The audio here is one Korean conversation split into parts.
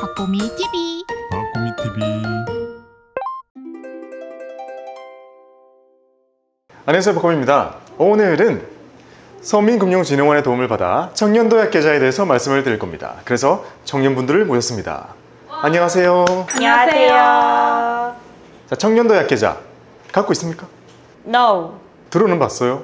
박보미 TV. 박보미 TV. 안녕하세요, 박보미입니다. 오늘은 서민금융진흥원의 도움을 받아 청년도약 계좌에 대해서 말씀을 드릴 겁니다. 그래서 청년분들을 모셨습니다. 안녕하세요. 안녕하세요. 자, 청년도약 계좌 갖고 있습니까? No. 들어는 봤어요?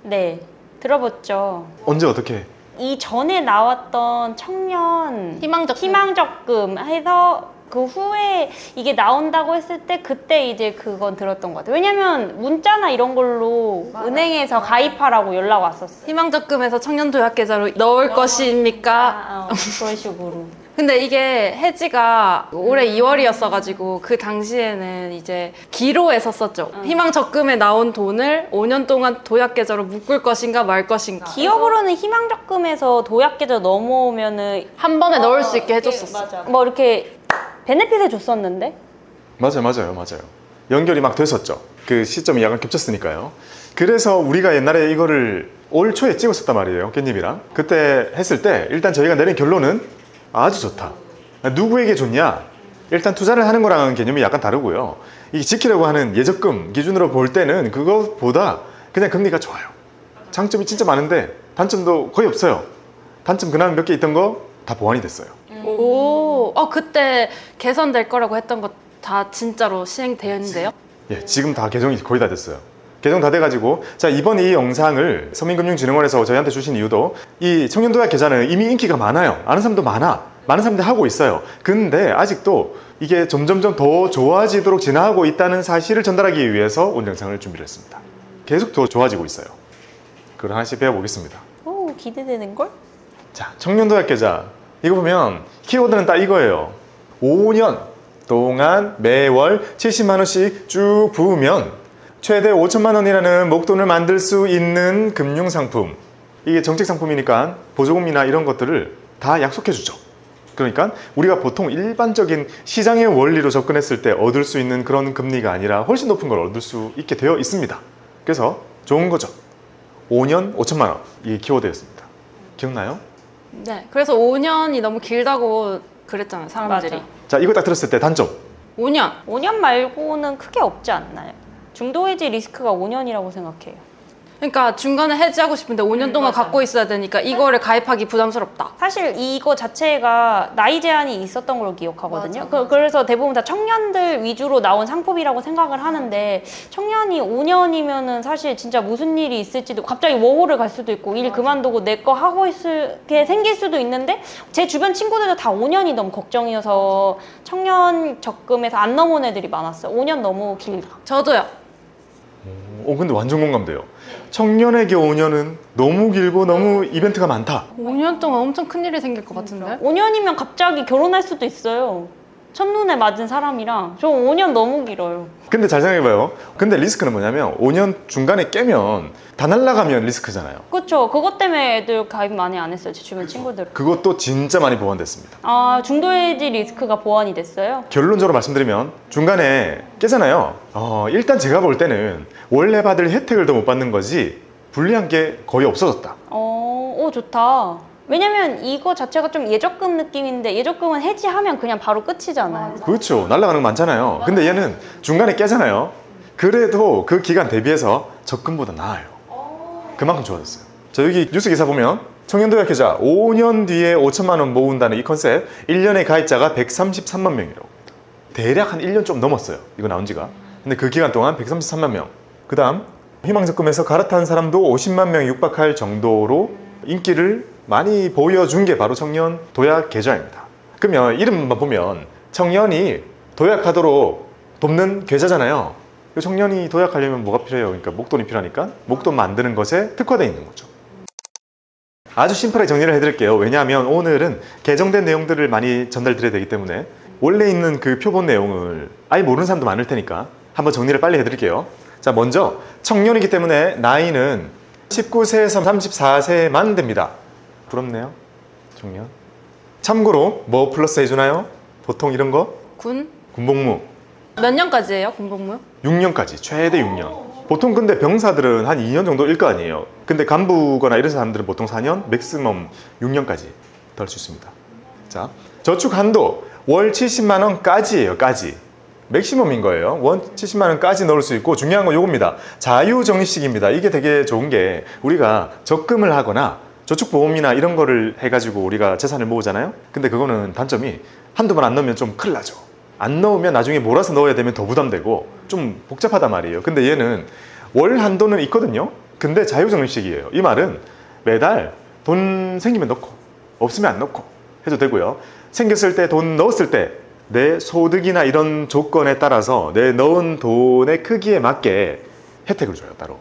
네, 들어봤죠. 언제 어떻게? 이 전에 나왔던 청년 희망적금. 희망적금 해서 그 후에 이게 나온다고 했을 때 그때 이제 그건 들었던 것 같아요. 왜냐면 문자나 이런 걸로 은행에서 가입하라고 연락 왔었어요. 희망적금에서 청년도약계좌로 넣을 것입니까? 그런 식으로. 근데 이게 해지가 올해 2월이었어가지고 그 당시에는 이제 기로에 섰었죠. 희망적금에 나온 돈을 5년 동안 도약계좌로 묶을 것인가 말 것인가. 기업으로는 희망적금에서 도약계좌 넘어오면은 한 번에 넣을 수 있게 해줬었어. 뭐 이렇게 베네핏을 줬었는데? 맞아요. 연결이 막 됐었죠. 그 시점이 약간 겹쳤으니까요. 그래서 우리가 옛날에 이거를 올 초에 찍었었단 말이에요, 깻잎이랑. 그때 했을 때 일단 저희가 내린 결론은 아주 좋다. 누구에게 좋냐? 일단 투자를 하는 거랑은 개념이 약간 다르고요. 이 지키려고 하는 예적금 기준으로 볼 때는 그것보다 그냥 금리가 좋아요. 장점이 진짜 많은데 단점도 거의 없어요. 단점 그나마 몇 개 있던 거 다 보완이 됐어요. 오, 그때 개선될 거라고 했던 거 다 진짜로 시행되었는데요? 예, 지금 다 개정이 거의 다 됐어요. 개정 다 돼가지고, 자, 이번 이 영상을 서민금융진흥원에서 저희한테 주신 이유도 이 청년도약 계좌는 이미 인기가 많아요. 아는 사람도 많은 사람들이 하고 있어요. 근데 아직도 이게 점점점 더 좋아지도록 진화하고 있다는 사실을 전달하기 위해서 오늘 영상을 준비를 했습니다. 계속 더 좋아지고 있어요. 그걸 하나씩 배워보겠습니다. 오, 기대되는걸? 자, 청년도약 계좌. 이거 보면 키워드는 딱 이거예요. 5년 동안 매월 70만 원씩 쭉 부으면 최대 5천만 원이라는 목돈을 만들 수 있는 금융상품. 이게 정책상품이니까 보조금이나 이런 것들을 다 약속해주죠. 그러니까 우리가 보통 일반적인 시장의 원리로 접근했을 때 얻을 수 있는 그런 금리가 아니라 훨씬 높은 걸 얻을 수 있게 되어 있습니다. 그래서 좋은 거죠. 5년 5천만 원. 이게 키워드였습니다. 기억나요? 네. 그래서 5년이 너무 길다고 그랬잖아요, 사람들이. 맞아. 자, 이거 딱 들었을 때 단점. 5년. 5년 말고는 크게 없지 않나요? 중도 해지 리스크가 5년이라고 생각해요. 그러니까 중간에 해지하고 싶은데 5년 동안 맞아. 갖고 있어야 되니까 이거를 가입하기 부담스럽다. 사실 이거 자체가 나이 제한이 있었던 걸로 기억하거든요. 그래서 대부분 다 청년들 위주로 나온 상품이라고 생각을 하는데 청년이 5년이면은 사실 진짜 무슨 일이 있을지도 갑자기 워홀을 갈 수도 있고 일 그만두고 내 거 하고 있을 게 생길 수도 있는데 제 주변 친구들도 다 5년이 너무 걱정이어서 청년 적금에서 안 넘어온 애들이 많았어요. 5년 너무 길다. 저도요. 근데 완전 공감돼요. 청년에게 5년은 너무 길고 너무 이벤트가 많다. 5년 동안 엄청 큰일이 생길 것 같은데? 5년이면 갑자기 결혼할 수도 있어요. 첫눈에 맞은 사람이랑. 저 5년 너무 길어요. 근데 잘 생각해봐요. 근데 리스크는 뭐냐면 5년 중간에 깨면 다 날아가면 리스크잖아요. 그렇죠. 그것 때문에 애들 가입 많이 안 했어요. 제 주변 친구들. 그것도 진짜 많이 보완됐습니다. 아, 중도 해지 리스크가 보완이 됐어요? 결론적으로 말씀드리면 중간에 깨잖아요. 일단 제가 볼 때는 원래 받을 혜택을 더 못 받는 거지 불리한 게 거의 없어졌다. 좋다. 왜냐면 이거 자체가 좀 예적금 느낌인데 예적금은 해지하면 그냥 바로 끝이잖아요. 그렇죠. 날아가는 거 많잖아요. 근데 얘는 중간에 깨잖아요. 그래도 그 기간 대비해서 적금보다 나아요. 그만큼 좋아졌어요. 자, 여기 뉴스 기사 보면 청년도약 계좌 5년 뒤에 5천만 원 모은다는 이 컨셉 1년의 가입자가 133만 명이라고. 대략 한 1년 좀 넘었어요. 이거 나온 지가. 근데 그 기간 동안 133만 명. 그 다음 희망적금에서 갈아탄 사람도 50만 명이 육박할 정도로 인기를 많이 보여준 게 바로 청년 도약 계좌입니다. 그러면 이름만 보면 청년이 도약하도록 돕는 계좌잖아요. 청년이 도약하려면 뭐가 필요해요? 그러니까 목돈이 필요하니까 목돈 만드는 것에 특화되어 있는 거죠. 아주 심플하게 정리를 해드릴게요. 왜냐하면 오늘은 개정된 내용들을 많이 전달드려야 되기 때문에 원래 있는 그 표본 내용을 아예 모르는 사람도 많을 테니까 한번 정리를 빨리 해드릴게요. 자, 먼저 청년이기 때문에 나이는 19세에서 34세만 됩니다. 부럽네요, 청년. 참고로 뭐 플러스 해주나요? 보통 이런 거? 군복무 몇 년까지예요, 군복무? 6년까지, 최대 6년. 보통 근데 병사들은 한 2년 정도일 거 아니에요. 근데 간부거나 이런 사람들은 보통 4년, 맥시멈 6년까지 더 할 수 있습니다. 자, 저축 한도 월 70만 원까지예요. 까지. 맥시멈인 거예요. 월 70만 원까지 넣을 수 있고 중요한 건 요겁니다. 자유적립식입니다. 이게 되게 좋은 게 우리가 적금을 하거나 저축보험이나 이런 거를 해가지고 우리가 재산을 모으잖아요. 근데 그거는 단점이 한두 번 안 넣으면 좀 큰일 나죠. 안 넣으면 나중에 몰아서 넣어야 되면 더 부담되고 좀 복잡하단 말이에요. 근데 얘는 월 한도는 있거든요. 근데 자유적립식이에요. 이 말은 매달 돈 생기면 넣고 없으면 안 넣고 해도 되고요. 생겼을 때 돈 넣었을 때 내 소득이나 이런 조건에 따라서 내 넣은 돈의 크기에 맞게 혜택을 줘요. 따로.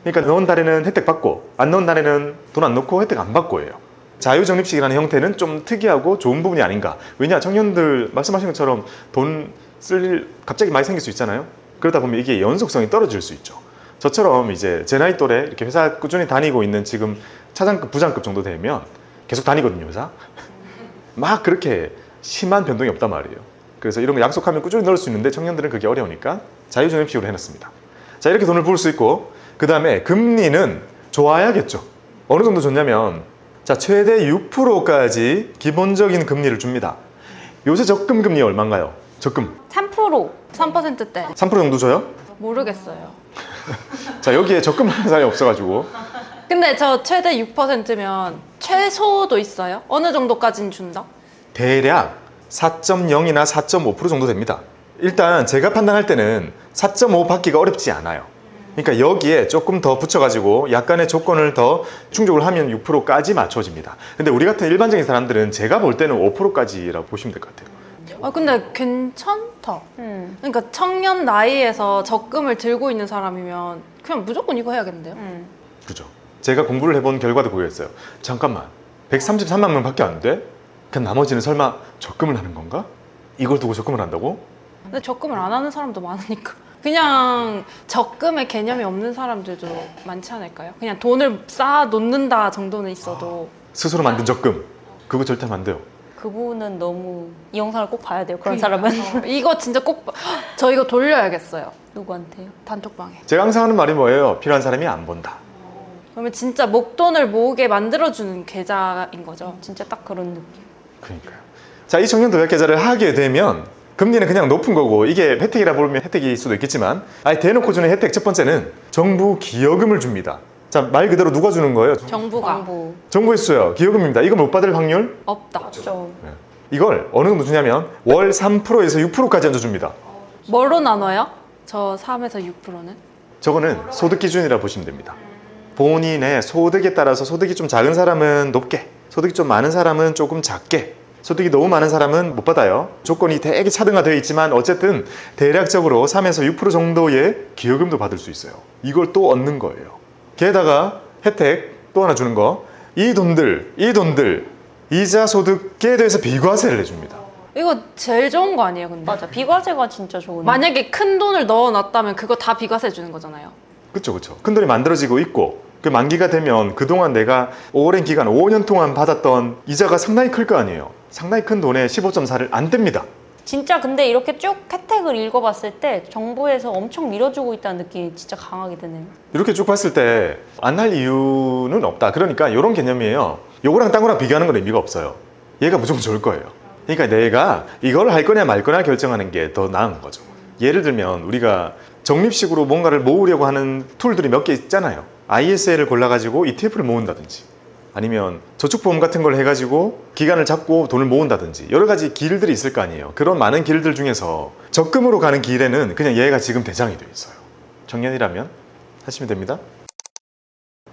그러니까 넣은 달에는 혜택 받고 안 넣은 달에는 돈 안 넣고 혜택 안 받고 해요. 자유적립식이라는 형태는 좀 특이하고 좋은 부분이 아닌가. 왜냐, 청년들 말씀하신 것처럼 돈 쓸 일 갑자기 많이 생길 수 있잖아요. 그러다 보면 이게 연속성이 떨어질 수 있죠. 저처럼 이제 제 나이 또래 이렇게 회사 꾸준히 다니고 있는 지금 차장급, 부장급 정도 되면 계속 다니거든요, 회사. 막 그렇게 심한 변동이 없단 말이에요. 그래서 이런 거 약속하면 꾸준히 넣을 수 있는데 청년들은 그게 어려우니까 자유적립식으로 해놨습니다. 자, 이렇게 돈을 부을 수 있고, 그 다음에 금리는 좋아야겠죠. 어느 정도 좋냐면, 자, 최대 6%까지 기본적인 금리를 줍니다. 요새 적금 금리 얼마인가요? 적금 3%. 3%대. 3% 정도 줘요? 모르겠어요. 자, 여기에 적금 하는 사람이 없어가지고 근데 저 최대 6%면 최소도 있어요? 어느 정도까지는 준다? 대략 4.0이나 4.5% 정도 됩니다. 일단 제가 판단할 때는 4.5 받기가 어렵지 않아요. 그러니까 여기에 조금 더 붙여가지고 약간의 조건을 더 충족을 하면 6%까지 맞춰집니다. 근데 우리 같은 일반적인 사람들은 제가 볼 때는 5%까지라고 보시면 될 것 같아요. 아 근데 괜찮다. 그러니까 청년 나이에서 적금을 들고 있는 사람이면 그냥 무조건 이거 해야겠는데요? 그죠? 제가 공부를 해본 결과도 그거였어요. 잠깐만, 133만 명밖에 안 돼? 그럼 나머지는 설마 적금을 하는 건가? 이걸 두고 적금을 한다고? 근데 적금을 안 하는 사람도 많으니까 그냥 적금의 개념이 없는 사람들도 많지 않을까요? 그냥 돈을 쌓아 놓는다 정도는 있어도 스스로 만든 적금, 그거 절대 하면 안 돼요. 그분은 너무 이 영상을 꼭 봐야 돼요. 그런 사람은. 이거 진짜 꼭 저 이거 돌려야겠어요. 누구한테요? 단톡방에. 제가 항상 하는 말이 뭐예요? 필요한 사람이 안 본다. 그러면 진짜 목돈을 모으게 만들어주는 계좌인 거죠. 진짜 딱 그런 느낌. 그러니까요. 자, 이 청년 도약 계좌를 하게 되면 금리는 그냥 높은 거고, 이게 혜택이라 부르면 혜택일 수도 있겠지만, 아예 대놓고 주는 혜택 첫 번째는 정부 기여금을 줍니다. 자, 말 그대로 누가 주는 거예요? 정부가 광고. 정부에서 줘요. 기여금입니다. 이거 못 받을 확률? 없다. 좀. 이걸 어느 정도 주냐면 월 3%에서 6%까지 얹어줍니다. 뭐로 나눠요? 저 3에서 6%는? 저거는 소득 기준이라 보시면 됩니다. 본인의 소득에 따라서 소득이 좀 작은 사람은 높게, 소득이 좀 많은 사람은 조금 작게, 소득이 너무 많은 사람은 못 받아요. 조건이 되게 차등화되어 있지만 어쨌든 대략적으로 3에서 6% 정도의 기여금도 받을 수 있어요. 이걸 또 얻는 거예요. 게다가 혜택 또 하나 주는 거, 이 돈들 이자 소득에 대해서 비과세를 해줍니다. 이거 제일 좋은 거 아니에요, 근데? 맞아. 비과세가 진짜 좋은. 만약에 큰 돈을 넣어놨다면 그거 다 비과세 주는 거잖아요. 그쵸. 큰 돈이 만들어지고 있고, 그 만기가 되면 그동안 내가 오랜 기간 5년 동안 받았던 이자가 상당히 클 거 아니에요. 상당히 큰 돈에 15.4를 안 뗍니다. 진짜 근데 이렇게 쭉 혜택을 읽어봤을 때 정부에서 엄청 밀어주고 있다는 느낌이 진짜 강하게 드네요. 이렇게 쭉 봤을 때 안 할 이유는 없다. 그러니까 이런 개념이에요. 요거랑 딴 거랑 비교하는 건 의미가 없어요. 얘가 무조건 좋을 거예요. 그러니까 내가 이걸 할 거냐 말 거냐 결정하는 게 더 나은 거죠. 예를 들면 우리가 적립식으로 뭔가를 모으려고 하는 툴들이 몇 개 있잖아요. ISA를 골라가지고 ETF를 모은다든지, 아니면 저축보험 같은 걸 해가지고 기간을 잡고 돈을 모은다든지, 여러 가지 길들이 있을 거 아니에요. 그런 많은 길들 중에서 적금으로 가는 길에는 그냥 얘가 지금 대장이 되어 있어요. 청년이라면 하시면 됩니다.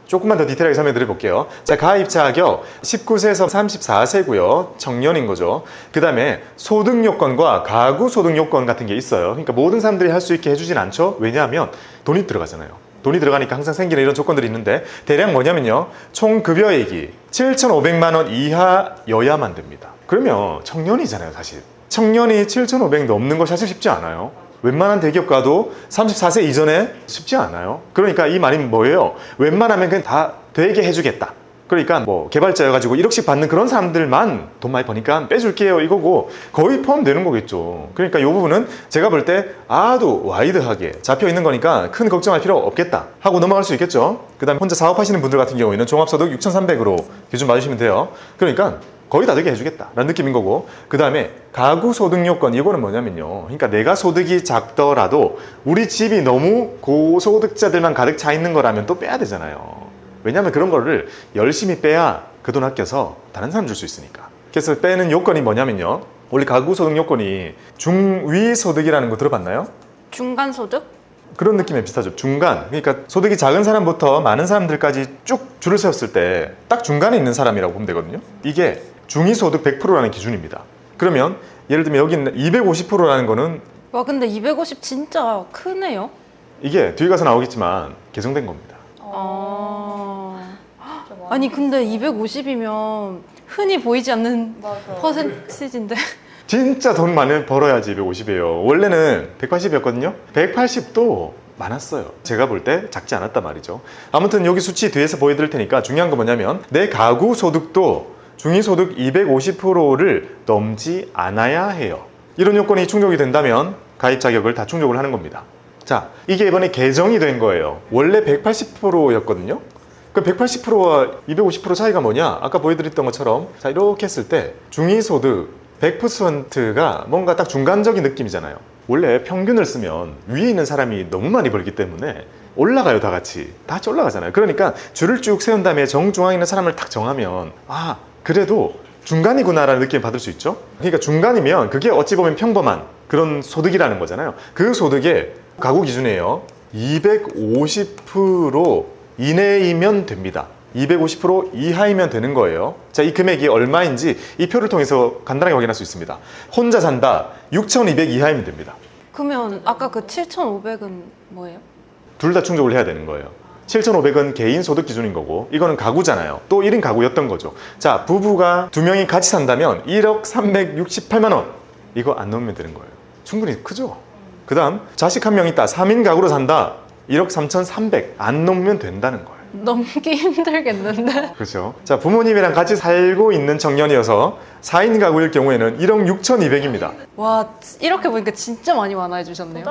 조금만 더 디테일하게 설명드려 볼게요. 자, 가입 자격 19세에서 34세고요. 청년인 거죠. 그 다음에 소득 요건과 가구 소득 요건 같은 게 있어요. 그러니까 모든 사람들이 할 수 있게 해주진 않죠. 왜냐하면 돈이 들어가잖아요. 돈이 들어가니까 항상 생기는 이런 조건들이 있는데, 대략 뭐냐면요, 총 급여액이 7,500만 원 이하여야만 됩니다. 그러면 청년이잖아요. 사실 청년이 7,500 넘는 거 사실 쉽지 않아요. 웬만한 대기업 가도 34세 이전에 쉽지 않아요. 그러니까 이 말이 뭐예요? 웬만하면 그냥 다 되게 해주겠다. 그러니까 뭐 개발자여가지고 1억씩 받는 그런 사람들만 돈 많이 버니까 빼줄게요 이거고, 거의 포함되는 거겠죠. 그러니까 이 부분은 제가 볼 때 아주 와이드하게 잡혀 있는 거니까 큰 걱정할 필요 없겠다 하고 넘어갈 수 있겠죠. 그 다음에 혼자 사업하시는 분들 같은 경우에는 종합소득 6,300으로 기준 맞으시면 돼요. 그러니까 거의 다 되게 해주겠다라는 느낌인 거고, 그 다음에 가구 소득 요건, 이거는 뭐냐면요, 그러니까 내가 소득이 작더라도 우리 집이 너무 고소득자들만 가득 차 있는 거라면 또 빼야 되잖아요. 왜냐하면 그런 거를 열심히 빼야 그 돈 아껴서 다른 사람 줄 수 있으니까. 그래서 빼는 요건이 뭐냐면요, 원래 가구 소득 요건이 중위 소득이라는 거 들어봤나요? 중간 소득? 그런 느낌에 비슷하죠. 중간. 그러니까 소득이 작은 사람부터 많은 사람들까지 쭉 줄을 세웠을 때 딱 중간에 있는 사람이라고 보면 되거든요. 이게 중위소득 100%라는 기준입니다. 그러면 예를 들면 여기 있는 250%라는 거는, 와, 근데 250 진짜 크네요. 이게 뒤에 가서 나오겠지만 개정된 겁니다. 아니 근데 250이면 흔히 보이지 않는 퍼센티지인데. 진짜 돈 많이 벌어야지 250이에요. 원래는 180이었거든요. 180도 많았어요. 제가 볼 때 작지 않았단 말이죠. 아무튼 여기 수치 뒤에서 보여드릴 테니까 중요한 건 뭐냐면, 내 가구 소득도 중위소득 250%를 넘지 않아야 해요. 이런 요건이 충족이 된다면 가입 자격을 다 충족을 하는 겁니다. 자, 이게 이번에 개정이 된 거예요. 원래 180%였거든요. 그 180%와 250% 차이가 뭐냐? 아까 보여드렸던 것처럼, 자, 이렇게 했을 때 중위소득 100%가 뭔가 딱 중간적인 느낌이잖아요. 원래 평균을 쓰면 위에 있는 사람이 너무 많이 벌기 때문에 올라가요. 다 같이 올라가잖아요. 그러니까 줄을 쭉 세운 다음에 정중앙에 있는 사람을 딱 정하면, 아, 그래도 중간이구나라는 느낌을 받을 수 있죠. 그러니까 중간이면 그게 어찌 보면 평범한 그런 소득이라는 거잖아요. 그 소득의 가구 기준이에요. 250% 이내이면 됩니다. 250% 이하이면 되는 거예요. 자, 이 금액이 얼마인지 이 표를 통해서 간단하게 확인할 수 있습니다. 혼자 산다, 6,200 이하이면 됩니다. 그러면 아까 그 7,500은 뭐예요? 둘 다 충족을 해야 되는 거예요. 7,500은 개인 소득 기준인 거고, 이거는 가구잖아요. 또 1인 가구였던 거죠. 자, 부부가 2명이 같이 산다면 1억 368만 원. 이거 안 넣으면 되는 거예요. 충분히 크죠? 그 다음, 자식 1명 있다. 3인 가구로 산다. 1억 3,300. 안 넣으면 된다는 거예요. 넘기 힘들겠는데? 그렇죠. 자, 부모님이랑 같이 살고 있는 청년이어서 4인 가구일 경우에는 1억 6,200입니다. 와, 이렇게 보니까 진짜 많이 완화해 주셨네요.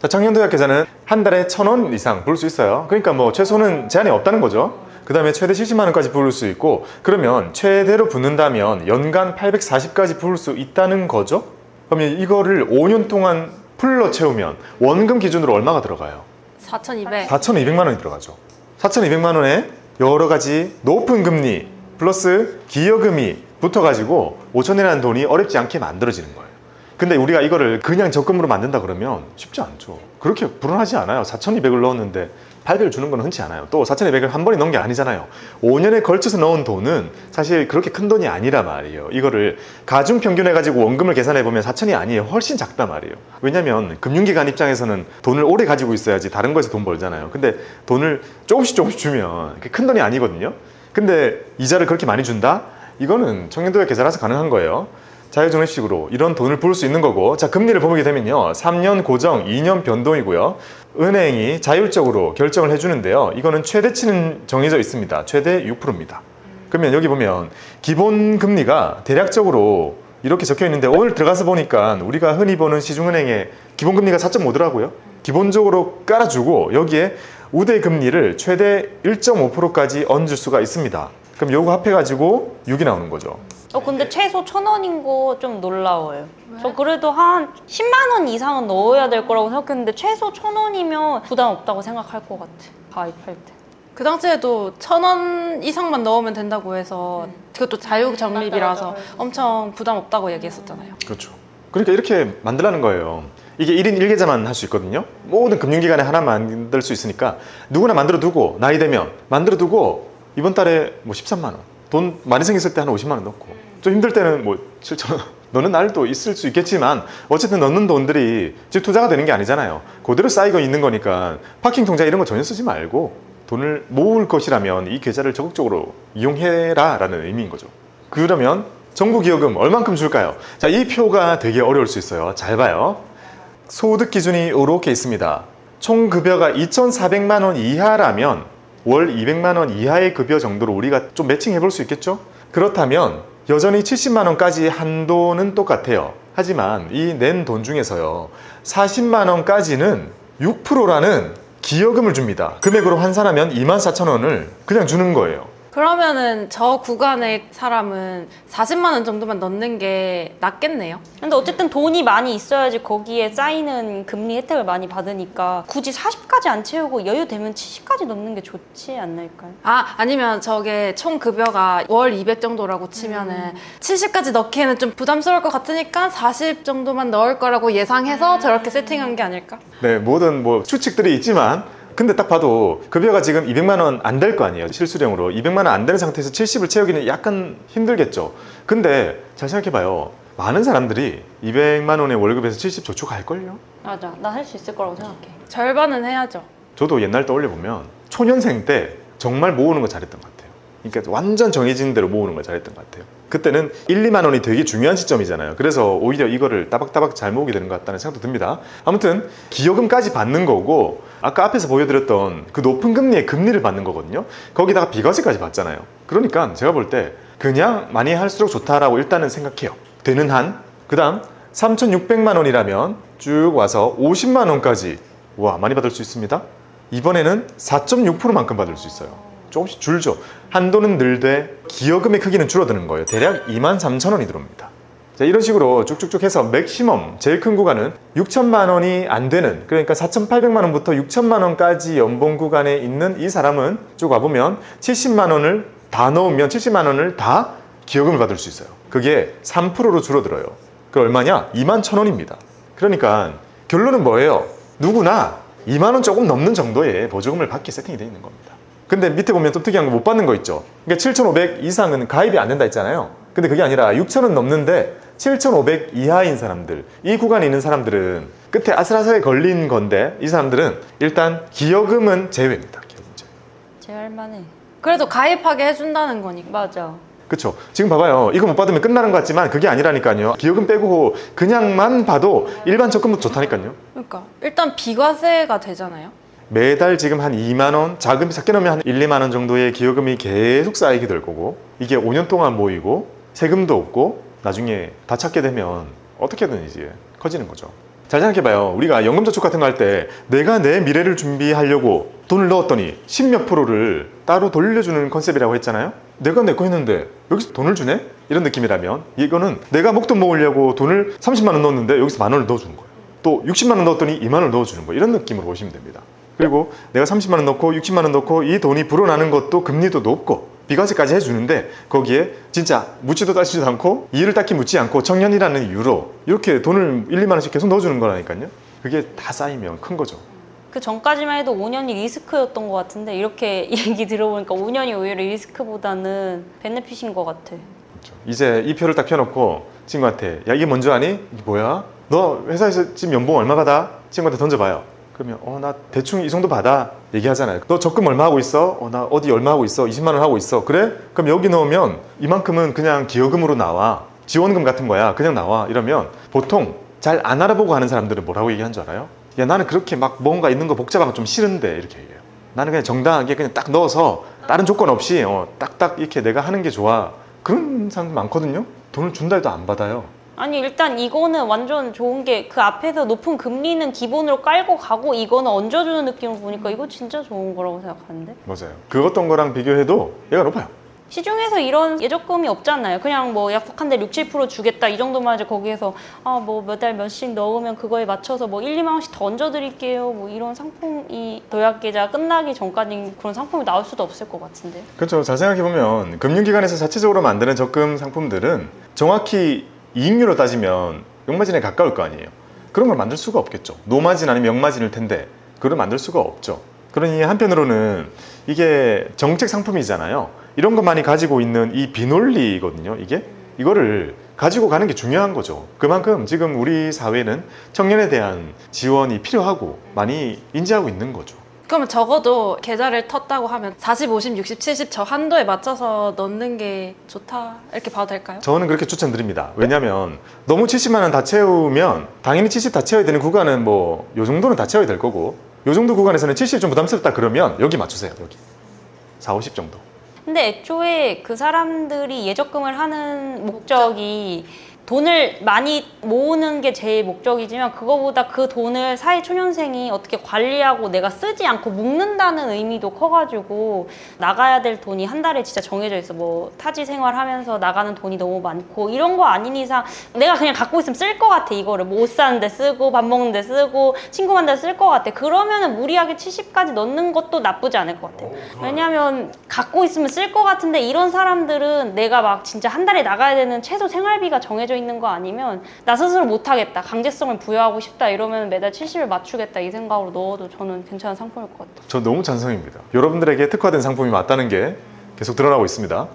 자, 청년도약계좌는 한 달에 1,000원 이상 부을 수 있어요. 그러니까 뭐 최소는 제한이 없다는 거죠. 그 다음에 최대 70만 원까지 부을 수 있고, 그러면 최대로 붓는다면 연간 840까지 부을 수 있다는 거죠. 그러면 이거를 5년 동안 풀로 채우면 원금 기준으로 얼마가 들어가요? 4,200. 4,200만 원이 들어가죠. 4,200만 원에 여러 가지 높은 금리 플러스 기여금이 붙어가지고 5,000원이라는 돈이 어렵지 않게 만들어지는 거예요. 근데 우리가 이거를 그냥 적금으로 만든다 그러면 쉽지 않죠. 그렇게 불안하지 않아요. 4,200을 넣었는데 800을 주는 건 흔치 않아요. 또 4,200을 한 번에 넣은 게 아니잖아요. 5년에 걸쳐서 넣은 돈은 사실 그렇게 큰 돈이 아니라 말이에요. 이거를 가중 평균해가지고 원금을 계산해보면 4,000이 아니에요. 훨씬 작단 말이에요. 왜냐면 금융기관 입장에서는 돈을 오래 가지고 있어야지 다른 거에서 돈 벌잖아요. 근데 돈을 조금씩 주면 큰 돈이 아니거든요. 근데 이자를 그렇게 많이 준다? 이거는 청년도약 계좌라서 가능한 거예요. 자유적립식으로 이런 돈을 부을 수 있는 거고, 자, 금리를 보게 되면요, 3년 고정, 2년 변동이고요. 은행이 자율적으로 결정을 해주는데요. 이거는 최대치는 정해져 있습니다. 최대 6%입니다. 그러면 여기 보면 기본 금리가 대략적으로 이렇게 적혀 있는데, 오늘 들어가서 보니까 우리가 흔히 보는 시중은행의 기본 금리가 4.5더라고요. 기본적으로 깔아주고 여기에 우대 금리를 최대 1.5%까지 얹을 수가 있습니다. 그럼 요거 합해가지고 6이 나오는 거죠. 근데 최소 1,000원인 거 좀 놀라워요. 저 그래도 한 10만 원 이상은 넣어야 될 거라고 생각했는데 최소 1,000원이면 부담 없다고 생각할 것 같아. 가입할 때. 그 당시에도 1,000원 이상만 넣으면 된다고 해서 그것도 자유적립이라서 맞아. 엄청 부담 없다고 얘기했었잖아요. 그렇죠. 그러니까 이렇게 만들라는 거예요. 이게 1인 1계좌만 할 수 있거든요. 모든 금융기관에 하나 만들 수 있으니까 누구나 만들어 두고, 나이 되면 만들어 두고 이번 달에 뭐 13만 원, 돈 많이 생겼을 때 한 50만 원 넣고, 좀 힘들 때는 뭐 7천 원 넣는 날도 있을 수 있겠지만, 어쨌든 넣는 돈들이 집 투자가 되는 게 아니잖아요. 그대로 쌓이고 있는 거니까 파킹 통장 이런 거 전혀 쓰지 말고 돈을 모을 것이라면 이 계좌를 적극적으로 이용해라 라는 의미인 거죠. 그러면 정부 기여금 얼만큼 줄까요? 자, 이 표가 되게 어려울 수 있어요. 잘 봐요. 소득 기준이 이렇게 있습니다. 총 급여가 2,400만 원 이하라면 월 200만 원 이하의 급여 정도로 우리가 좀 매칭해 볼 수 있겠죠? 그렇다면 여전히 70만 원까지 한도는 똑같아요. 하지만 이 낸 돈 중에서요, 40만 원까지는 6%라는 기여금을 줍니다. 금액으로 환산하면 24,000원을 그냥 주는 거예요. 그러면은 저 구간의 사람은 40만 원 정도만 넣는 게 낫겠네요. 근데 어쨌든 돈이 많이 있어야지 거기에 쌓이는 금리 혜택을 많이 받으니까 굳이 40까지 안 채우고 여유 되면 70까지 넘는 게 좋지 않을까요? 아니면 저게 총 급여가 월 200 정도라고 치면은 70까지 넣기에는 좀 부담스러울 것 같으니까 40 정도만 넣을 거라고 예상해서 저렇게 세팅한 게 아닐까? 네, 모든 뭐 추측들이 있지만 근데 딱 봐도 급여가 지금 200만 원 안 될 거 아니에요. 실수령으로 200만 원 안 되는 상태에서 70을 채우기는 약간 힘들겠죠. 근데 잘 생각해봐요. 많은 사람들이 200만 원의 월급에서 70 저축할걸요? 맞아. 나 할 수 있을 거라고 생각해. 절반은 해야죠. 저도 옛날 떠올려보면 초년생 때 정말 모으는 거 잘했던 것 같아요. 그러니까 완전 정해진 대로 모으는 걸 잘했던 것 같아요. 그때는 1, 2만 원이 되게 중요한 시점이잖아요. 그래서 오히려 이거를 따박따박 잘 모으게 되는 것 같다는 생각도 듭니다. 아무튼 기여금까지 받는 거고 아까 앞에서 보여드렸던 그 높은 금리의 금리를 받는 거거든요. 거기다가 비과세까지 받잖아요. 그러니까 제가 볼 때 그냥 많이 할수록 좋다라고 일단은 생각해요. 되는 한. 그 다음 3,600만 원이라면 쭉 와서 50만 원까지 와 많이 받을 수 있습니다. 이번에는 4.6%만큼 받을 수 있어요. 조금씩 줄죠. 한도는 늘되 기여금의 크기는 줄어드는 거예요. 대략 23,000원이 들어옵니다. 자, 이런 식으로 쭉쭉쭉 해서 맥시멈 제일 큰 구간은 6천만 원이 안 되는, 그러니까 4,800만 원부터 6천만 원까지 연봉 구간에 있는 이 사람은 쭉 와보면 70만 원을 다 넣으면 70만 원을 다 기여금을 받을 수 있어요. 그게 3%로 줄어들어요. 그 얼마냐? 21,000원입니다. 그러니까 결론은 뭐예요? 누구나 2만 원 조금 넘는 정도의 보조금을 받게 세팅이 되어 있는 겁니다. 근데 밑에 보면 좀 특이한 거 못 받는 거 있죠. 그러니까 7,500 이상은 가입이 안 된다 했잖아요. 근데 그게 아니라 6,000원 넘는데 7,500 이하인 사람들, 이 구간에 있는 사람들은 끝에 아슬아슬하게 걸린 건데 이 사람들은 일단 기여금은 제외입니다. 기여금 제외. 제할 만해. 그래도 가입하게 해준다는 거니까. 맞아. 그쵸. 지금 봐봐요. 이거 못 받으면 끝나는 것 같지만 그게 아니라니까요. 기여금 빼고 그냥만 봐도 일반 적금도 좋다니까요. 그러니까 일단 비과세가 되잖아요. 매달 지금 한 2만 원, 자금이 작게 넣으면 한 1, 2만 원 정도의 기여금이 계속 쌓이게 될 거고 이게 5년 동안 모이고 세금도 없고 나중에 다 찾게 되면 어떻게든 이제 커지는 거죠. 잘 생각해봐요. 우리가 연금저축 같은 거 할 때 내가 내 미래를 준비하려고 돈을 넣었더니 10몇 프로를 따로 돌려주는 컨셉이라고 했잖아요. 내가 내 거 했는데 여기서 돈을 주네? 이런 느낌이라면 이거는 내가 목돈 모으려고 돈을 30만 원 넣었는데 여기서 만 원을 넣어주는 거예요. 또 60만 원 넣었더니 2만 원을 넣어주는 거예요. 이런 느낌으로 보시면 됩니다. 그리고 내가 30만 원 넣고 60만 원 넣고 이 돈이 불어나는 것도 금리도 높고 비과세까지 해주는데 거기에 진짜 묻지도 따지지도 않고 이를 딱히 묻지 않고 청년이라는 이유로 이렇게 돈을 1, 2만 원씩 계속 넣어주는 거라니까요. 그게 다 쌓이면 큰 거죠. 그 전까지만 해도 5년이 리스크였던 것 같은데 이렇게 얘기 들어보니까 5년이 오히려 리스크보다는 베네핏인 것 같아. 그렇죠. 이제 이 표를 딱 펴놓고 친구한테 야 이게 뭔지 아니? 이게 뭐야? 너 회사에서 지금 연봉 얼마 받아? 친구한테 던져봐요. 그러면 나 대충 이 정도 받아 얘기하잖아요. 너 적금 얼마 하고 있어? 나 어디 얼마 하고 있어? 20만 원 하고 있어. 그래? 그럼 여기 넣으면 이만큼은 그냥 기여금으로 나와. 지원금 같은 거야. 그냥 나와. 이러면 보통 잘 안 알아보고 하는 사람들은 뭐라고 얘기하는 줄 알아요? 야 나는 그렇게 막 뭔가 있는 거 복잡한 거 좀 싫은데 이렇게 얘기해요. 나는 그냥 정당하게 그냥 딱 넣어서 다른 조건 없이 딱딱 이렇게 내가 하는 게 좋아. 그런 사람들 많거든요. 돈을 준다 해도 안 받아요. 아니 일단 이거는 완전 좋은 게 그 앞에서 높은 금리는 기본으로 깔고 가고 이거는 얹어주는 느낌을 보니까 이거 진짜 좋은 거라고 생각하는데. 맞아요. 그 어떤 거랑 비교해도 얘가 높아요. 시중에서 이런 예적금이 없잖아요. 그냥 뭐 약속한 대 6, 7% 주겠다 이 정도만 하지 거기에서 뭐 몇 달 몇씩 넣으면 그거에 맞춰서 뭐 1, 2만 원씩 더 얹어드릴게요. 뭐 이런 상품이 도약계좌 끝나기 전까지 그런 상품이 나올 수도 없을 것 같은데. 그렇죠. 잘 생각해보면 금융기관에서 자체적으로 만드는 적금 상품들은 정확히 이익률로 따지면 역마진에 가까울 거 아니에요. 그런 걸 만들 수가 없겠죠. 노마진 아니면 역마진일 텐데 그걸 만들 수가 없죠. 그러니 한편으로는 이게 정책 상품이잖아요. 이런 것만이 가지고 있는 이 비논리거든요. 이거를 가지고 가는 게 중요한 거죠. 그만큼 지금 우리 사회는 청년에 대한 지원이 필요하고 많이 인지하고 있는 거죠. 그러면 적어도 계좌를 텄다고 하면 40, 50, 60, 70 저 한도에 맞춰서 넣는 게 좋다 이렇게 봐도 될까요? 저는 그렇게 추천드립니다. 왜냐면 너무 70만 원 다 채우면 당연히 70 다 채워야 되는 구간은 뭐 요 정도는 다 채워야 될 거고 요 정도 구간에서는 70 좀 부담스럽다 그러면 여기 맞추세요. 여기 4, 50 정도. 근데 애초에 그 사람들이 예적금을 하는 목적이 돈을 많이 모으는 게 제일 목적이지만 그거보다 그 돈을 사회초년생이 어떻게 관리하고 내가 쓰지 않고 묵는다는 의미도 커가지고 나가야 될 돈이 한 달에 진짜 정해져 있어. 뭐 타지 생활하면서 나가는 돈이 너무 많고 이런 거 아닌 이상 내가 그냥 갖고 있으면 쓸 것 같아. 이거를 뭐 옷 사는데 쓰고 밥 먹는데 쓰고 친구 만나서 쓸 것 같아. 그러면은 무리하게 70까지 넣는 것도 나쁘지 않을 것 같아. 왜냐면 갖고 있으면 쓸 것 같은데 이런 사람들은 내가 막 진짜 한 달에 나가야 되는 최소 생활비가 정해져 있는 거 아니면 나 스스로 못하겠다, 강제성을 부여하고 싶다 이러면 매달 70을 맞추겠다 이 생각으로 넣어도 저는 괜찮은 상품일 것 같아요. 저 너무 찬성입니다. 여러분들에게 특화된 상품이 맞다는 게 계속 드러나고 있습니다.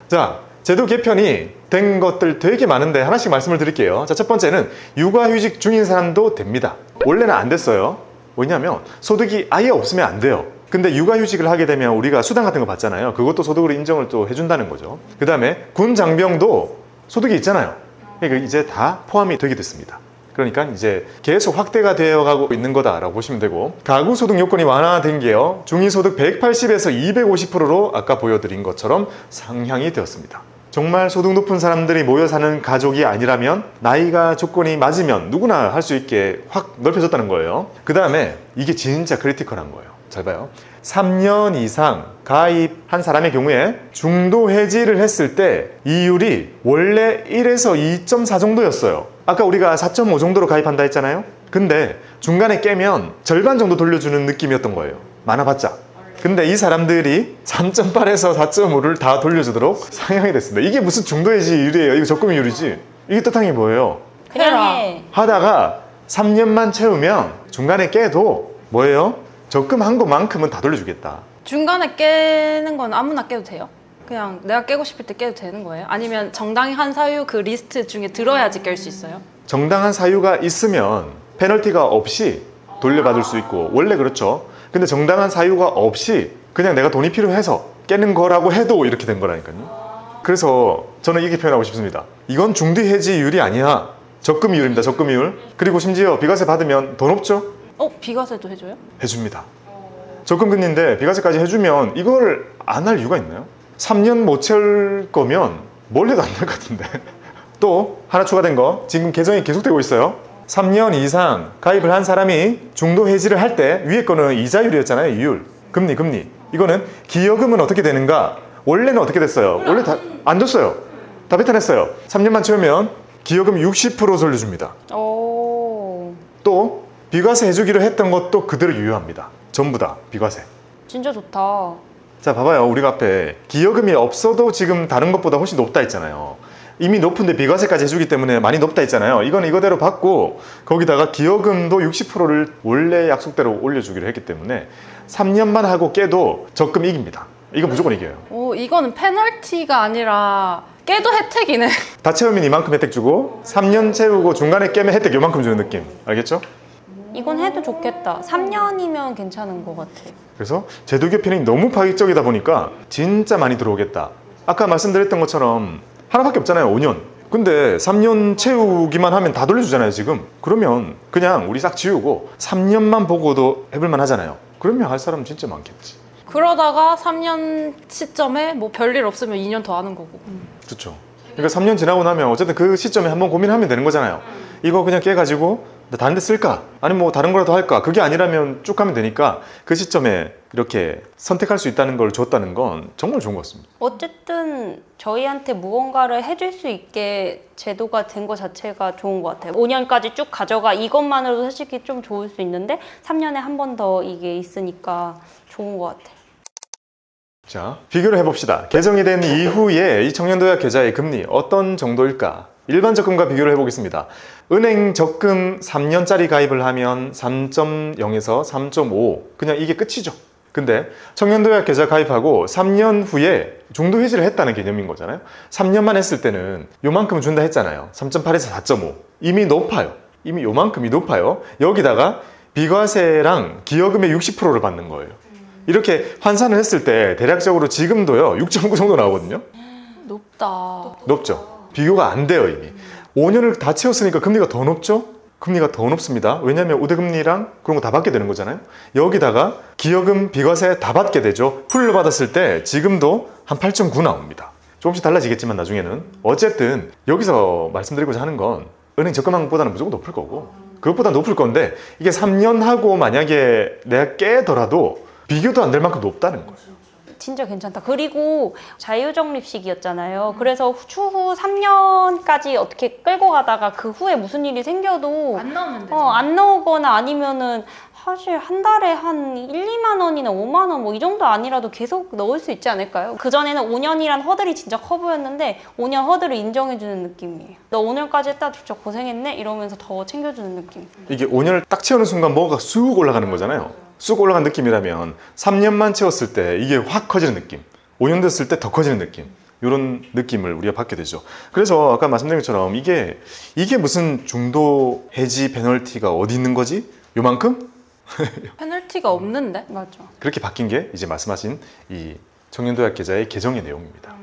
자, 제도 개편이 된 것들 되게 많은데 하나씩 말씀을 드릴게요. 자, 첫 번째는 육아휴직 중인 사람도 됩니다. 원래는 안 됐어요. 왜냐하면 소득이 아예 없으면 안 돼요. 근데 육아휴직을 하게 되면 우리가 수당 같은 거 받잖아요. 그것도 소득으로 인정을 또 해준다는 거죠. 그 다음에 군 장병도 소득이 있잖아요. 그러니까 이제 다 포함이 되게 됐습니다. 그러니까 이제 계속 확대가 되어가고 있는 거다라고 보시면 되고, 가구 소득 요건이 완화된 게요, 중위소득 180에서 250%로 아까 보여드린 것처럼 상향이 되었습니다. 정말 소득 높은 사람들이 모여 사는 가족이 아니라면 나이가 조건이 맞으면 누구나 할 수 있게 확 넓혀졌다는 거예요. 그 다음에 이게 진짜 크리티컬한 거예요. 잘 봐요. 3년 이상 가입한 사람의 경우에 중도 해지를 했을 때 이율이 원래 1에서 2.4 정도였어요. 아까 우리가 4.5 정도로 가입한다 했잖아요. 근데 중간에 깨면 절반 정도 돌려주는 느낌이었던 거예요. 많아봤자. 근데 이 사람들이 3.8에서 4.5를 다 돌려주도록 상향이 됐습니다. 이게 무슨 중도 해지율이에요? 이거 적금이율이지. 이게 뜻하는 게 뭐예요? 그냥 해. 하다가 3년만 채우면 중간에 깨도 뭐예요? 적금한 것만큼은 다 돌려주겠다. 중간에 깨는 건 아무나 깨도 돼요? 그냥 내가 깨고 싶을 때 깨도 되는 거예요? 아니면 정당한 사유 그 리스트 중에 들어야지 깰 수 있어요? 정당한 사유가 있으면 페널티가 없이 돌려받을 수 있고, 원래 그렇죠. 근데 정당한 사유가 없이 그냥 내가 돈이 필요해서 깨는 거라고 해도 이렇게 된 거라니까요. 그래서 저는 이렇게 표현하고 싶습니다. 이건 중도 해지율이 아니야. 적금이율입니다. 적금이율. 그리고 심지어 비과세 받으면 더 높죠? 비과세도 해줘요? 해줍니다. 적금금리인데 비과세까지 해주면 이걸 안 할 이유가 있나요? 3년 못 채울 거면 뭘 해도 안 될 것 같은데. 또 하나 추가된 거, 지금 개정이 계속되고 있어요. 3년 이상 가입을 한 사람이 중도 해지를 할 때, 위에 거는 이자율이었잖아요. 이율, 금리. 이거는 기여금은 어떻게 되는가? 원래는 어떻게 됐어요? 원래 다 안 줬어요. 다 뱉어냈어요. 3년만 채우면 기여금 60% 돌려줍니다. 또 비과세 해주기로 했던 것도 그대로 유효합니다. 전부 다 비과세. 진짜 좋다. 자, 봐봐요. 우리가 앞에 기여금이 없어도 지금 다른 것보다 훨씬 높다 했잖아요. 이미 높은데 비과세까지 해주기 때문에 많이 높다 했잖아요. 이건 이거대로 받고 거기다가 기여금도 60%를 원래 약속대로 올려주기로 했기 때문에 3년만 하고 깨도 적금 이깁니다. 이거 무조건 이겨요. 이거는 페널티가 아니라 깨도 혜택이네. 다 채우면 이만큼 혜택 주고 3년 채우고 중간에 깨면 혜택 요만큼 주는 느낌. 알겠죠? 이건 해도 좋겠다. 3년이면 괜찮은 것 같아. 그래서 제도 개편이 너무 파격적이다 보니까 진짜 많이 들어오겠다. 아까 말씀드렸던 것처럼 하나밖에 없잖아요. 5년. 근데 3년 채우기만 하면 다 돌려주잖아요. 지금. 그러면 그냥 우리 싹 지우고 3년만 보고도 해볼만 하잖아요. 그러면 할 사람 진짜 많겠지. 그러다가 3년 시점에 뭐 별일 없으면 2년 더 하는 거고. 그렇죠. 그러니까 3년 지나고 나면 어쨌든 그 시점에 한번 고민하면 되는 거잖아요. 이거 그냥 깨가지고 다른 데 쓸까? 아니면 뭐 다른 거라도 할까? 그게 아니라면 쭉 하면 되니까 그 시점에 이렇게 선택할 수 있다는 걸 줬다는 건 정말 좋은 것 같습니다. 어쨌든 저희한테 무언가를 해줄 수 있게 제도가 된 것 자체가 좋은 것 같아요. 5년까지 쭉 가져가 이것만으로도 솔직히 좀 좋을 수 있는데 3년에 한 번 더 이게 있으니까 좋은 것 같아요. 자, 비교를 해봅시다. 개정이 된 이후에 이 청년도약 계좌의 금리 어떤 정도일까? 일반 적금과 비교를 해보겠습니다. 은행 적금 3년짜리 가입을 하면 3.0에서 3.5 그냥 이게 끝이죠. 근데 청년도약 계좌 가입하고 3년 후에 중도 해지를 했다는 개념인 거잖아요. 3년만 했을 때는 요만큼 준다 했잖아요. 3.8에서 4.5 이미 높아요. 이미 요만큼이 높아요. 여기다가 비과세랑 기여금의 60%를 받는 거예요. 이렇게 환산을 했을 때 대략적으로 지금도요 6.9 정도 나오거든요. 높다. 높죠. 비교가 안 돼요. 이미 5년을 다 채웠으니까 금리가 더 높죠. 금리가 더 높습니다. 왜냐하면 우대금리랑 그런 거 다 받게 되는 거잖아요. 여기다가 기여금 비과세 다 받게 되죠. 풀로 받았을 때 지금도 한 8.9 나옵니다. 조금씩 달라지겠지만 나중에는 어쨌든 여기서 말씀드리고자 하는 건 은행 적금왕보다는 무조건 높을 거고 그것보다 높을 건데 이게 3년 하고 만약에 내가 깨더라도 비교도 안 될 만큼 높다는 거예요. 진짜 괜찮다. 그리고 자유적립식이었잖아요. 그래서 추후 3년까지 어떻게 끌고 가다가 그 후에 무슨 일이 생겨도 안 나오면 되죠. 안 나오거나 아니면은 사실 한 달에 한 1, 2만 원이나 5만 원 뭐 이 정도 아니라도 계속 넣을 수 있지 않을까요? 그전에는 5년이란 허들이 진짜 커 보였는데 5년 허들을 인정해주는 느낌이에요. 너 오늘까지 했다 진짜 고생했네? 이러면서 더 챙겨주는 느낌. 이게 5년을 딱 채우는 순간 뭐가 쑥 올라가는 거잖아요. 쑥 올라간 느낌이라면 3년만 채웠을 때 이게 확 커지는 느낌, 5년 됐을 때 더 커지는 느낌, 이런 느낌을 우리가 받게 되죠. 그래서 아까 말씀드린 것처럼 이게 무슨 중도 해지 페널티가 어디 있는 거지? 요만큼? 페널티가 없는데? 맞아. 그렇게 바뀐 게 이제 말씀하신 이 청년도약 계좌의 개정의 내용입니다.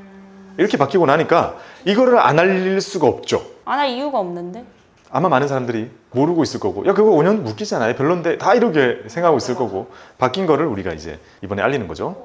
이렇게 바뀌고 나니까 이거를 안 알릴 수가 없죠. 안 할 이유가 없는데? 아마 많은 사람들이 모르고 있을 거고, 야 그거 5년 묶이잖아요, 별론데, 다 이렇게 생각하고 있을 거고, 바뀐 거를 우리가 이제 이번에 알리는 거죠.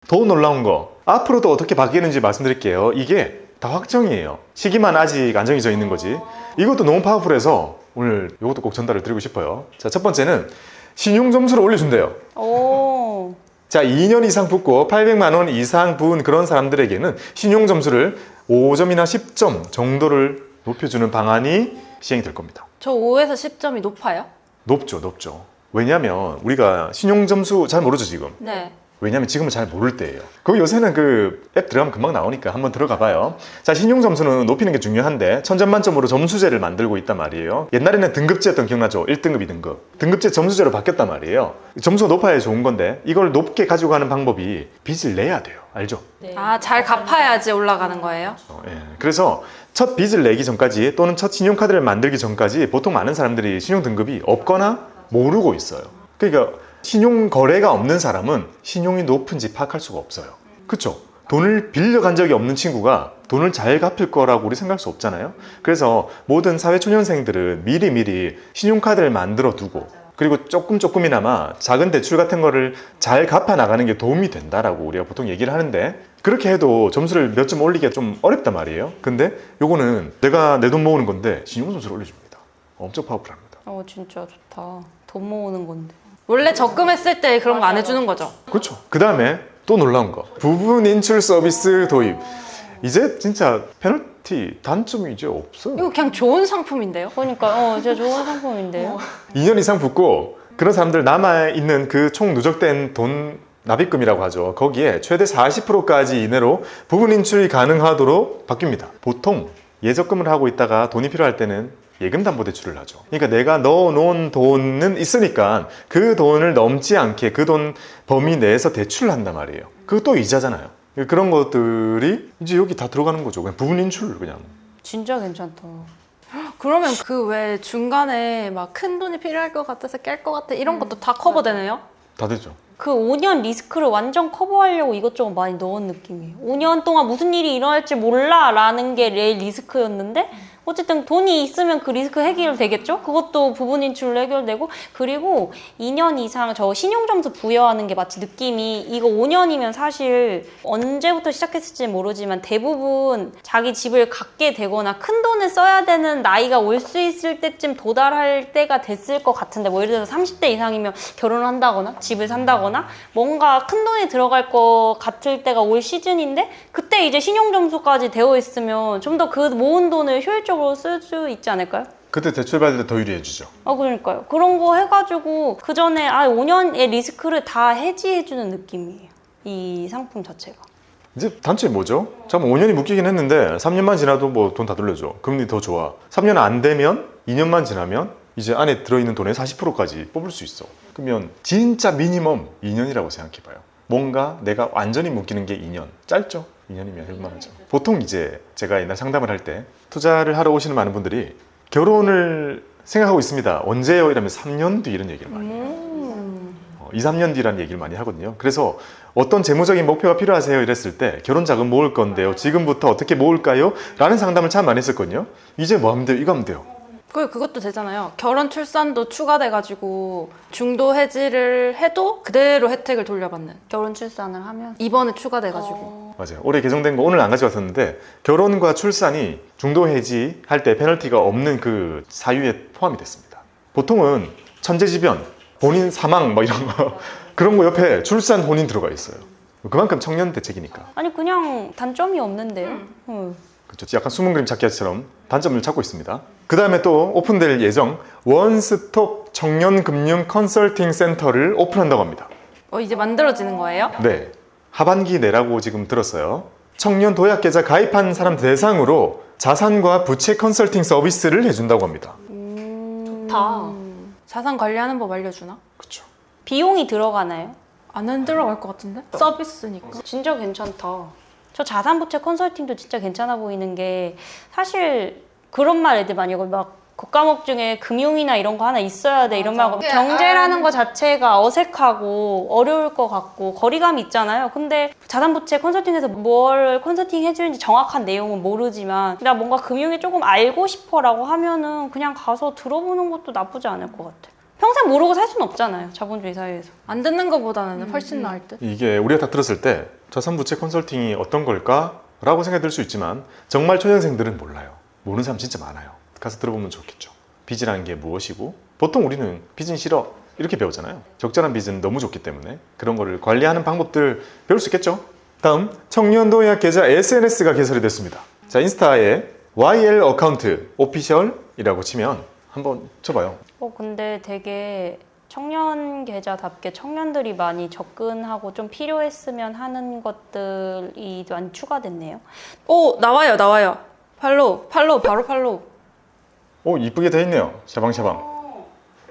더 놀라운 거, 앞으로도 어떻게 바뀌는지 말씀드릴게요. 이게 다 확정이에요. 시기만 아직 안 정해져 있는 거지. 이것도 너무 파워풀해서 오늘 이것도 꼭 전달을 드리고 싶어요. 자, 첫 번째는 신용 점수를 올려준대요. 오. 자, 2년 이상 붙고 800만 원 이상 부은 그런 사람들에게는 신용 점수를 5점이나 10점 정도를 높여주는 방안이 시행이 될 겁니다. 저 5에서 10점이 높아요? 높죠, 높죠. 왜냐하면 우리가 신용 점수 잘 모르죠, 지금. 네. 왜냐하면 지금은 잘 모를 때예요. 그 요새는 그 앱 들어가면 금방 나오니까 한번 들어가 봐요. 자, 신용 점수는 높이는 게 중요한데 1000점 만점으로 점수제를 만들고 있단 말이에요. 옛날에는 등급제였던 기억나죠? 1등급, 2등급. 등급제 점수제로 바뀌었단 말이에요. 점수가 높아야 좋은 건데 이걸 높게 가지고 가는 방법이 빚을 내야 돼요. 알죠? 네. 아, 잘 갚아야지 올라가는 거예요? 예. 그래서 첫 빚을 내기 전까지 또는 첫 신용카드를 만들기 전까지 보통 많은 사람들이 신용 등급이 없거나 모르고 있어요. 그러니까 신용 거래가 없는 사람은 신용이 높은지 파악할 수가 없어요. 그렇죠? 돈을 빌려간 적이 없는 친구가 돈을 잘 갚을 거라고 우리 생각할 수 없잖아요. 그래서 모든 사회초년생들은 미리미리 신용카드를 만들어 두고 그리고 조금이나마 작은 대출 같은 거를 잘 갚아 나가는 게 도움이 된다라고 우리가 보통 얘기를 하는데 그렇게 해도 점수를 몇 점 올리기가 좀 어렵단 말이에요. 근데 요거는 내가 내 돈 모으는 건데 신용 점수를 올려줍니다. 엄청 파워풀합니다. 진짜 좋다. 돈 모으는 건데. 원래 적금했을 때 그런 거 안 해주는 거죠? 그렇죠. 그 다음에 또 놀라운 거, 부분 인출 서비스 도입. 이제 진짜 페널티 단점이 이제 없어요. 이거 그냥 좋은 상품인데요? 그러니까 진짜 좋은 상품인데요. 2년 이상 붙고 그런 사람들 남아있는 그 총 누적된 돈 납입금이라고 하죠. 거기에 최대 40%까지 이내로 부분 인출이 가능하도록 바뀝니다. 보통 예적금을 하고 있다가 돈이 필요할 때는 예금담보대출을 하죠. 그러니까 내가 넣어놓은 돈은 있으니까 그 돈을 넘지 않게 그 돈 범위 내에서 대출을 한단 말이에요. 그것도 이자잖아요. 그런 것들이 이제 여기 다 들어가는 거죠. 그냥 부분 인출 그냥. 진짜 괜찮다. 그러면 그 왜 중간에 막 큰 돈이 필요할 것 같아서 깰 것 같아 이런 것도 다 커버되네요? 다 되죠. 그 5년 리스크를 완전 커버하려고 이것저것 많이 넣은 느낌이에요. 5년 동안 무슨 일이 일어날지 몰라라는 게 내 리스크였는데 어쨌든 돈이 있으면 그 리스크 해결되겠죠? 그것도 부분 인출로 해결되고 그리고 2년 이상 저 신용점수 부여하는 게 마치 느낌이 이거 5년이면 사실 언제부터 시작했을지 모르지만 대부분 자기 집을 갖게 되거나 큰 돈을 써야 되는 나이가 올 수 있을 때쯤 도달할 때가 됐을 것 같은데 뭐 예를 들어서 30대 이상이면 결혼을 한다거나 집을 산다거나 뭔가 큰 돈이 들어갈 것 같을 때가 올 시즌인데 그때 이제 신용점수까지 되어 있으면 좀 더 그 모은 돈을 효율적으로 쓸 수 있지 않을까요? 그때 대출 받을 때 더 유리해지죠. 그러니까요. 그런 거 해가지고 그 전에 5년의 리스크를 다 해지해주는 느낌이에요. 이 상품 자체가. 이제 단점이 뭐죠? 잠깐 5년이 묶이긴 했는데 3년만 지나도 뭐 돈 다 돌려줘. 금리 더 좋아. 3년 안 되면 2년만 지나면 이제 안에 들어있는 돈의 40%까지 뽑을 수 있어. 그러면 진짜 미니멈 2년이라고 생각해봐요. 뭔가 내가 완전히 묶이는 게 2년. 짧죠? 2년이면 할만하죠. 보통 이제 제가 옛날 상담을 할 때 투자를 하러 오시는 많은 분들이 결혼을 생각하고 있습니다. 언제요? 이러면 3년 뒤 이런 얘기를 많이 해요. 2, 3년 뒤라는 얘기를 많이 하거든요. 그래서 어떤 재무적인 목표가 필요하세요? 이랬을 때 결혼 자금 모을 건데요. 지금부터 어떻게 모을까요? 라는 상담을 참 많이 했었거든요. 이제 뭐 하면 돼요? 이거 하면 돼요. 그것도 되잖아요. 결혼 출산도 추가돼가지고 중도 해지를 해도 그대로 혜택을 돌려받는. 결혼 출산을 하면 이번에 추가돼가지고. 맞아요. 올해 개정된 거 오늘 안 가져왔었는데 결혼과 출산이 중도 해지할 때 페널티가 없는 그 사유에 포함이 됐습니다. 보통은 천재지변, 본인 사망 뭐 이런 거 그런 거 옆에 출산 혼인 들어가 있어요. 그만큼 청년 대책이니까. 아니 그냥 단점이 없는데요. 그렇죠. 약간 숨은 그림 찾기처럼 단점을 찾고 있습니다. 그 다음에 또 오픈될 예정 원스톱 청년금융 컨설팅 센터를 오픈한다고 합니다. 이제 만들어지는 거예요? 네, 하반기 내라고 지금 들었어요. 청년 도약 계좌 가입한 사람 대상으로 자산과 부채 컨설팅 서비스를 해준다고 합니다. 좋다. 자산 관리하는 법 알려주나? 그렇죠. 비용이 들어가나요? 안 들어갈 것 같은데? 서비스니까. 진짜 괜찮다. 저 자산부채 컨설팅도 진짜 괜찮아 보이는 게 사실 그런 말 애들 많이 하고 막 국과목 중에 금융이나 이런 거 하나 있어야 돼 이런 말 하고 경제라는 거 자체가 어색하고 어려울 것 같고 거리감이 있잖아요. 근데 자산부채 컨설팅에서 뭘 컨설팅 해주는지 정확한 내용은 모르지만 나 뭔가 금융에 조금 알고 싶어라고 하면은 그냥 가서 들어보는 것도 나쁘지 않을 것 같아. 평생 모르고 살 수는 없잖아요. 자본주의 사회에서. 안 듣는 것보다는 훨씬 나을 듯? 이게 우리가 딱 들었을 때 자산부채 컨설팅이 어떤 걸까? 라고 생각이 들 수 있지만 정말 초년생들은 몰라요. 모르는 사람 진짜 많아요. 가서 들어보면 좋겠죠. 빚이라는 게 무엇이고 보통 우리는 빚은 싫어 이렇게 배우잖아요. 적절한 빚은 너무 좋기 때문에 그런 거를 관리하는 방법들 배울 수 있겠죠. 다음 청년도약 계좌 SNS가 개설이 됐습니다. 자, 인스타에 YL 어카운트 오피셜이라고 치면 한번 쳐봐요. 근데 되게 청년 계좌답게 청년들이 많이 접근하고 좀 필요했으면 하는 것들이 많이 추가됐네요. 나와요. 팔로우, 바로 팔로우. 이쁘게 돼 있네요. 샤방샤방.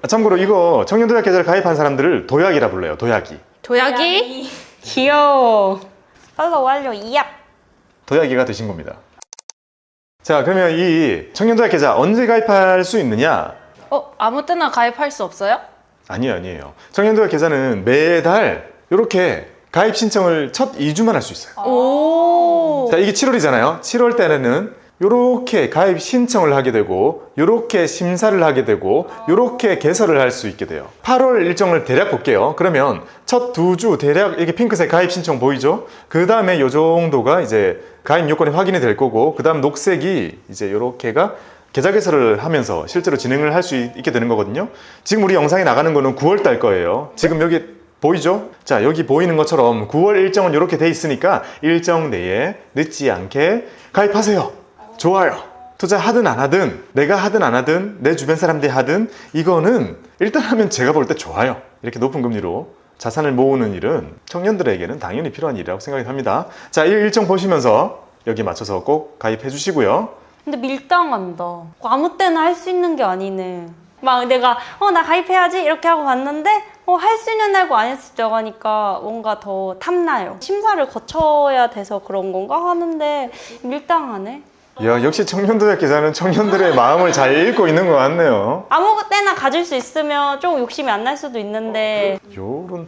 참고로 이거 청년도약 계좌를 가입한 사람들을 도약이라 불러요. 도약이. 도약이? 귀여워. 팔로우 완료. 이얍. 도약이가 되신 겁니다. 자, 그러면 이 청년도약 계좌 언제 가입할 수 있느냐? 아무 때나 가입할 수 없어요? 아니에요. 청년도약 계좌는 매달 이렇게 가입 신청을 첫 2주만 할 수 있어요. 오. 자, 이게 7월이잖아요. 7월 때는 이렇게 가입 신청을 하게 되고 이렇게 심사를 하게 되고 이렇게 개설을 할 수 있게 돼요. 8월 일정을 대략 볼게요. 그러면 첫 2주 대략 이게 핑크색 가입 신청 보이죠? 그 다음에 이 정도가 이제 가입 요건이 확인이 될 거고 그 다음 녹색이 이제 이렇게가 계좌 개설을 하면서 실제로 진행을 할 수 있게 되는 거거든요. 지금 우리 영상에 나가는 거는 9월 달 거예요. 지금 여기 보이죠? 자, 여기 보이는 것처럼 9월 일정은 이렇게 돼 있으니까 일정 내에 늦지 않게 가입하세요. 좋아요. 투자하든 안 하든 내가 하든 안 하든 내 주변 사람들이 하든 이거는 일단 하면 제가 볼 때 좋아요. 이렇게 높은 금리로 자산을 모으는 일은 청년들에게는 당연히 필요한 일이라고 생각이 합니다. 자, 이 일정 보시면서 여기 맞춰서 꼭 가입해 주시고요. 근데 밀당한다. 아무 때나 할 수 있는 게 아니네. 막 내가 나 가입해야지 이렇게 하고 봤는데 할 수 있는 날고 안 했을 때가 하니까 뭔가 더 탐나요. 심사를 거쳐야 돼서 그런 건가 하는데 밀당하네. 야, 역시 청년도약 계좌는 청년들의 마음을 잘 읽고 있는 것 같네요. 아무 때나 가질 수 있으면 좀 욕심이 안 날 수도 있는데 요런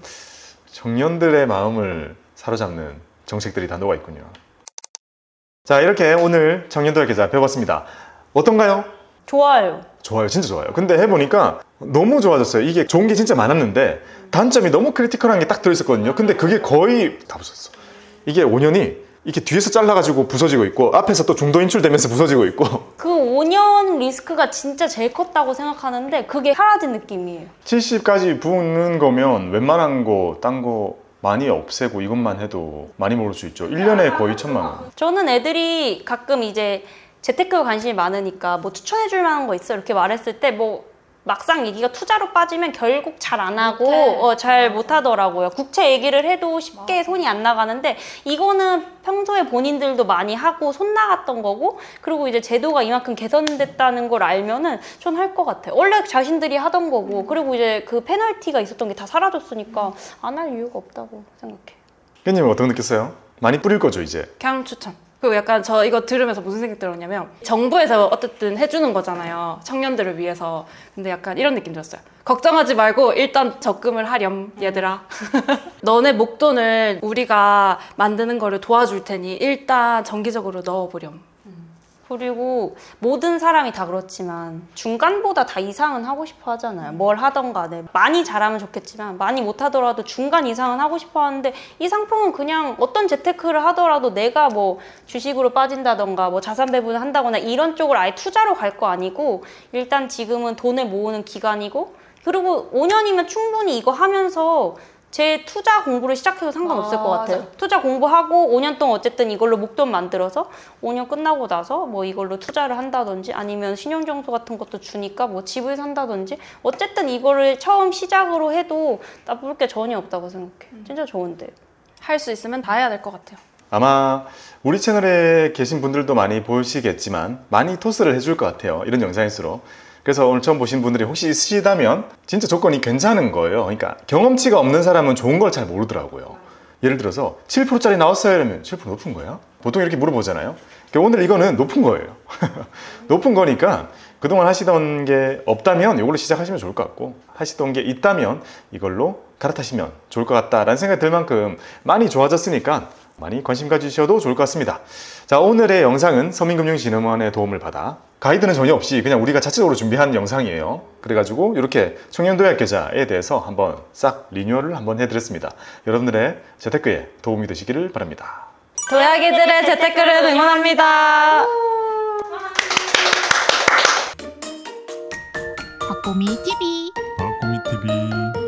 청년들의 마음을 사로잡는 정책들이 다 녹아 있군요. 자, 이렇게 오늘 청년도약 계좌 배워봤습니다. 어떤가요? 좋아요. 좋아요. 진짜 좋아요. 근데 해보니까 너무 좋아졌어요. 이게 좋은 게 진짜 많았는데 단점이 너무 크리티컬한 게 딱 들어있었거든요. 근데 그게 거의 다 부서졌어. 이게 5년이 이렇게 뒤에서 잘라가지고 부서지고 있고 앞에서 또 중도 인출되면서 부서지고 있고 그 5년 리스크가 진짜 제일 컸다고 생각하는데 그게 사라진 느낌이에요. 70까지 부는 거면 웬만한 거 딴 거 많이 없애고 이것만 해도 많이 모을 수 있죠. 1년에 거의 1,000만 원. 저는 애들이 가끔 이제 재테크에 관심이 많으니까 뭐 추천해줄 만한 거 있어 이렇게 말했을 때 막상 얘기가 투자로 빠지면 결국 잘 안 하고 잘 못하더라고요. 국채 얘기를 해도 쉽게 손이 안 나가는데 이거는 평소에 본인들도 많이 하고 손 나갔던 거고 그리고 이제 제도가 이만큼 개선됐다는 걸 알면은 전 할 것 같아요. 원래 자신들이 하던 거고 그리고 이제 그 페널티가 있었던 게 다 사라졌으니까 안 할 이유가 없다고 생각해요. 혜님은 어떻게 느꼈어요? 많이 뿌릴 거죠 이제? 그냥 추천. 그리고 약간 저 이거 들으면서 무슨 생각 들었냐면 정부에서 어쨌든 해주는 거잖아요. 청년들을 위해서. 근데 약간 이런 느낌 들었어요. 걱정하지 말고 일단 적금을 하렴 얘들아. 너네 목돈을 우리가 만드는 거를 도와줄 테니 일단 정기적으로 넣어보렴. 그리고 모든 사람이 다 그렇지만 중간보다 다 이상은 하고 싶어 하잖아요. 뭘 하던 간에. 많이 잘하면 좋겠지만 많이 못하더라도 중간 이상은 하고 싶어 하는데 이 상품은 그냥 어떤 재테크를 하더라도 내가 뭐 주식으로 빠진다던가 뭐 자산 배분을 한다거나 이런 쪽으로 아예 투자로 갈 거 아니고 일단 지금은 돈을 모으는 기간이고 그리고 5년이면 충분히 이거 하면서 제 투자 공부를 시작해도 상관없을 것 같아요. 맞아. 투자 공부하고 5년 동안 어쨌든 이걸로 목돈 만들어서 5년 끝나고 나서 뭐 이걸로 투자를 한다든지 아니면 신용정수 같은 것도 주니까 뭐 집을 산다든지 어쨌든 이거를 처음 시작으로 해도 나쁠 게 전혀 없다고 생각해. 진짜 좋은데. 할 수 있으면 다 해야 될 것 같아요. 아마 우리 채널에 계신 분들도 많이 보시겠지만 많이 토스를 해줄 것 같아요. 이런 영상일수록. 그래서 오늘 처음 보신 분들이 혹시 있으시다면 진짜 조건이 괜찮은 거예요. 그러니까 경험치가 없는 사람은 좋은 걸 잘 모르더라고요. 예를 들어서 7%짜리 나왔어요 이러면 7% 높은 거야? 보통 이렇게 물어보잖아요. 그러니까 오늘 이거는 높은 거예요. 높은 거니까 그동안 하시던 게 없다면 이걸로 시작하시면 좋을 것 같고 하시던 게 있다면 이걸로 갈아타시면 좋을 것 같다라는 생각이 들 만큼 많이 좋아졌으니까 많이 관심 가지셔도 좋을 것 같습니다. 자, 오늘의 영상은 서민금융진흥원의 도움을 받아 가이드는 전혀 없이 그냥 우리가 자체적으로 준비한 영상이에요. 그래가지고 이렇게 청년도약 계좌에 대해서 한번 싹 리뉴얼을 한번 해드렸습니다. 여러분들의 재테크에 도움이 되시기를 바랍니다. 도약이들의 재테크를 응원합니다. 박보미 TV 박고미 TV